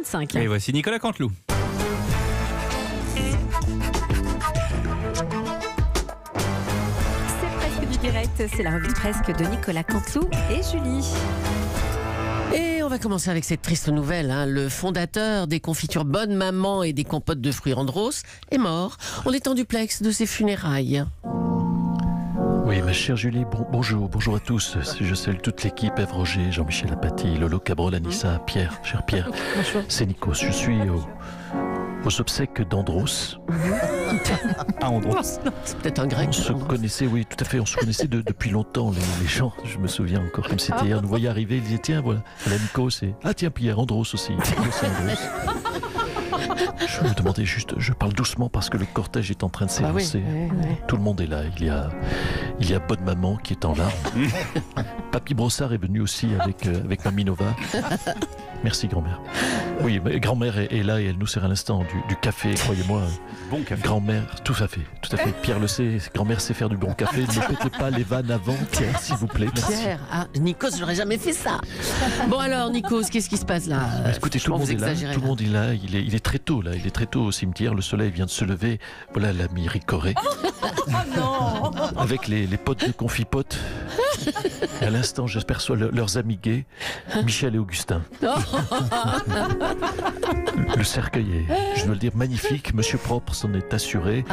8h45. Et voici Nicolas Canteloup. C'est presque du direct, c'est la revue presque de Nicolas Canteloup et Julie. Et on va commencer avec cette triste nouvelle. Le fondateur des confitures Bonne Maman et des compotes de fruits Andros est mort. On est en duplex de ses funérailles. Oui, ma chère Julie, bonjour à tous. Je salue toute l'équipe, Ève Roger, Jean-Michel Apathy, Lolo Cabrol, Anissa, Pierre, cher Pierre. C'est Nikos. Je suis aux obsèques d'Andros. Ah, Andros. C'est peut-être un grec. On se connaissait, oui, tout à fait. On se connaissait depuis longtemps, les gens. Je me souviens encore comme c'était hier. Nous voyaient arriver, ils disaient tiens, voilà, Nikos et ah tiens, Pierre, Andros aussi. Andros. Je me demandais juste, je parle doucement parce que le cortège est en train de s'élancer. Oui. Tout le monde est là. Il y a Bonne Maman qui est en larmes. Papy Brossard est venu aussi avec Mamie Nova. Merci grand-mère. Oui, mais grand-mère est là et elle nous sert à l'instant du café, croyez-moi. Bon café. Grand-mère, tout à fait. Pierre le sait, grand-mère sait faire du bon café. Ne pétez pas les vannes avant, Pierre, s'il vous plaît. Merci. Pierre, Nikos, j'aurais jamais fait ça. Bon alors, Nikos, qu'est-ce qui se passe là? Écoutez, tout le monde est là. Tout le monde est là. Il est très tôt là. Il est très tôt au cimetière. Le soleil vient de se lever. Voilà l'ami Ricoré. Oh non. Avec les potes de confipote. Et à l'instant, j'aperçois leurs amis gays, Michel et Augustin. Le cercueil est, je dois le dire, magnifique. Monsieur Propre s'en est assuré.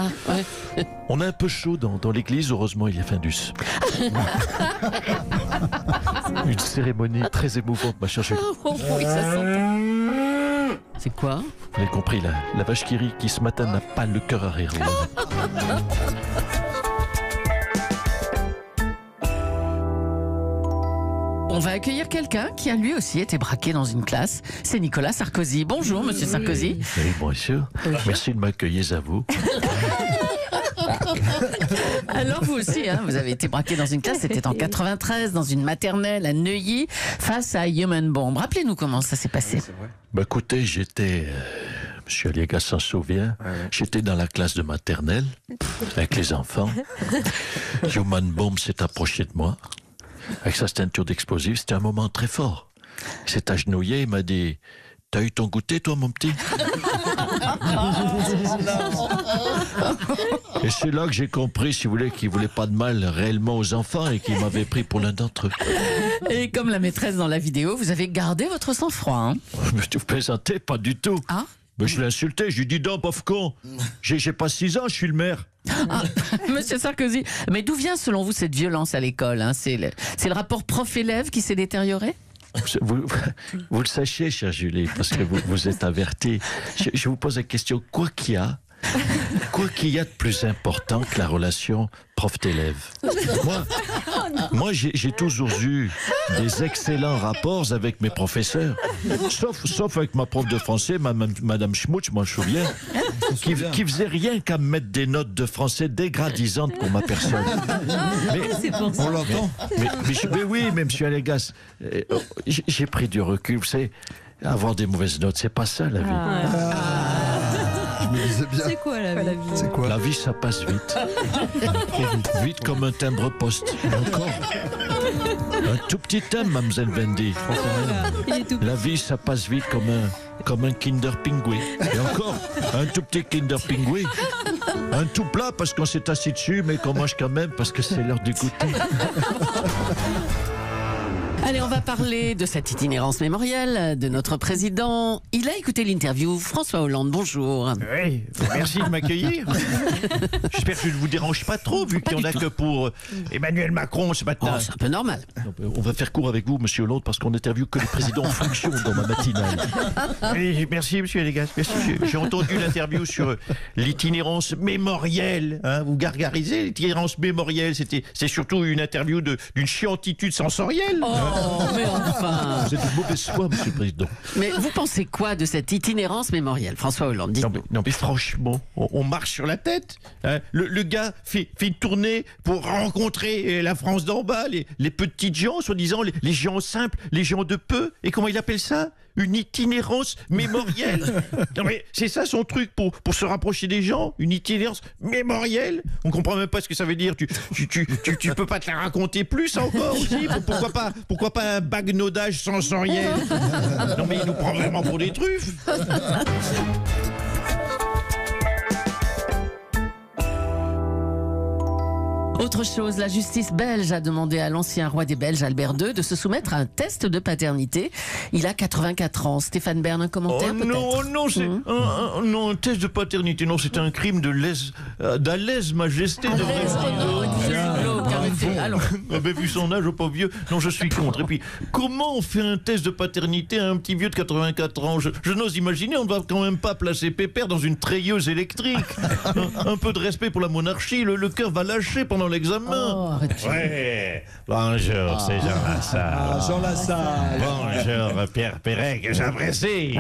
On a un peu chaud dans l'église. Heureusement, il y a Findus. Une cérémonie très émouvante, ma chère Julie. Oui, ça s'entend. C'est quoi? Vous avez compris, la vache qui rit, qui ce matin n'a pas le cœur à rire. On va accueillir quelqu'un qui a lui aussi été braqué dans une classe. C'est Nicolas Sarkozy. Bonjour, monsieur Sarkozy. Oui, bonjour. Merci de m'accueillir à vous. Alors vous aussi, vous avez été braqué dans une classe, c'était en 93, dans une maternelle à Neuilly, face à Human Bomb. Rappelez-nous comment ça s'est passé. Écoutez, j'étais... Monsieur Aliaga s'en souvient. J'étais dans la classe de maternelle, avec les enfants. Human Bomb s'est approché de moi, avec sa ceinture d'explosifs. C'était un moment très fort. Il s'est agenouillé, il m'a dit... T'as eu ton goûter, toi, mon petit? Et c'est là que j'ai compris, si vous voulez, qu'il voulait pas de mal réellement aux enfants et qu'il m'avait pris pour l'un d'entre eux. Et comme la maîtresse dans la vidéo, vous avez gardé votre sang-froid. Mais tu vous plaisantez, pas du tout. Mais je l'ai insulté, je lui ai dit non, pauvre con. J'ai pas 6 ans, je suis le maire. Monsieur Sarkozy, mais d'où vient selon vous cette violence à l'école? C'est le rapport prof-élève qui s'est détérioré? Vous le sachez, chère Julie, parce que vous êtes avertie. Je vous pose la question, quoi qu'il y a de plus important que la relation prof-élève? Moi j'ai toujours eu des excellents rapports avec mes professeurs, sauf avec ma prof de français, Madame Schmutz, moi je me souviens, qui faisait rien qu'à me mettre des notes de français dégradisantes pour ma personne. On l'entend. Mais oui, mais monsieur Allegas, j'ai pris du recul, vous savez, avoir des mauvaises notes, c'est pas ça la vie. Je me disais bien. C'est quoi la vie? C'est quoi? La vie, ça passe vite. Vite comme un timbre-poste. Et encore. Un tout petit thème, Mademoiselle Wendy. La vie, ça passe vite comme un Kinder Pingui. Et encore, un tout petit Kinder Pingui. Un tout plat parce qu'on s'est assis dessus, mais qu'on mange quand même parce que c'est l'heure du goûter. Allez, on va parler de cette itinérance mémorielle de notre président. Il a écouté l'interview. François Hollande, bonjour. Oui, merci de m'accueillir. J'espère que je ne vous dérange pas trop, vu qu'il n'y en a que pour Emmanuel Macron ce matin. C'est un peu normal. On va faire court avec vous, monsieur Hollande, parce qu'on interviewe que les présidents en fonction dans ma matinale. Oui, merci, monsieur Allegas. Merci. J'ai entendu l'interview sur l'itinérance mémorielle. Vous gargarisez l'itinérance mémorielle. C'est surtout une interview d'une chiantitude sensorielle. Mais enfin. Vous êtes de mauvaise foi, monsieur le président. Mais vous pensez quoi de cette itinérance mémorielle, François Hollande? Dites-nous. Non, mais franchement, on marche sur la tête. Le gars fait une tournée pour rencontrer la France d'en bas, les petites gens, soi-disant, les gens simples, les gens de peu. Et comment il appelle ça? Une itinérance mémorielle. Non mais c'est ça son truc pour se rapprocher des gens, une itinérance mémorielle. On comprend même pas ce que ça veut dire. Tu peux pas te la raconter plus encore aussi? Pourquoi Pourquoi pas un baguenaudage sensoriel? Non mais il nous prend vraiment pour des truffes. Autre chose, la justice belge a demandé à l'ancien roi des Belges, Albert II, de se soumettre à un test de paternité. Il a 84 ans. Stéphane Bern, un commentaire peut-être? Non, c'est un test de paternité. Non, c'est un crime d'à-lèse-majesté. Allons. Vu son âge, pas vieux. Non, je suis contre. Et puis, comment on fait un test de paternité à un petit vieux de 84 ans? Je n'ose imaginer, on ne va quand même pas placer Pépère dans une treilleuse électrique. Un peu de respect pour la monarchie, le cœur va lâcher pendant l'examen. Ouais. Bonjour, c'est Jean Lassalle. Jean Lassalle. Bonjour, Pierre Perret, que j'apprécie.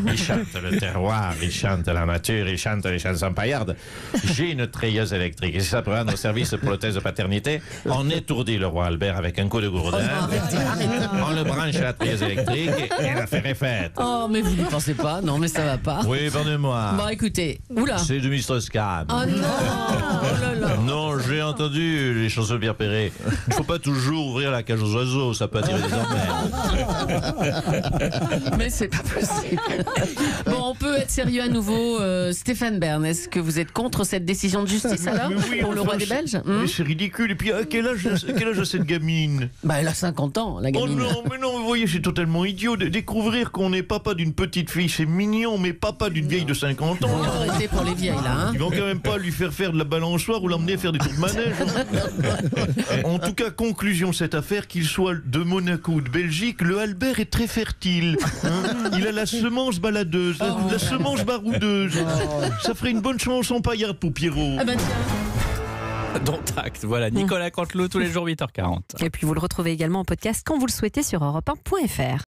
Il chante le terroir, il chante la nature, il chante les chansons paillardes. J'ai une treilleuse électrique. Et si ça peut rendre service pour le test de paternité, on étourdit le roi Albert avec un coup de gourdin. On le branche à la treilleuse électrique et l'affaire est faite. Oh, mais vous n'y pensez pas? Non, mais ça va pas. Oui, pardonnez-moi. Bon, écoutez, oula. C'est du Mr. Scam. Oh non, oh là là. Non, j'ai entendu les chansons de Pierre Perret. Il ne faut pas toujours ouvrir la cage aux oiseaux, ça peut attirer des emmerdes. Mais c'est pas possible. Bon, on peut être sérieux à nouveau. Stéphane Bern, est-ce que vous êtes contre cette décision de justice alors pour le roi des Belges? Mais c'est ridicule. Et puis, à quel âge a cette gamine? Bah, elle a 50 ans, la Oh gamine. non, mais non, vous voyez, c'est totalement idiot de découvrir qu'on n'est papa d'une petite fille. C'est mignon, mais papa d'une vieille de 50 ans. Arrêtez pour les vieilles, là. Hein. Ils vont quand même pas lui faire de la balançoire ou l'emmener faire des tours de manège. En tout cas, conclusion de cette affaire, qu'il soit de Monaco ou de Belgique, le Albert est très fertile. Hein, il a la semence baladeuse, la semence baroudeuse. Ça ferait une bonne chanson paillarde pour Pierrot. Ah bah tiens. Dont acte. Voilà, Nicolas Canteloup tous les jours 8h40. Et puis vous le retrouvez également en podcast quand vous le souhaitez sur europe1.fr.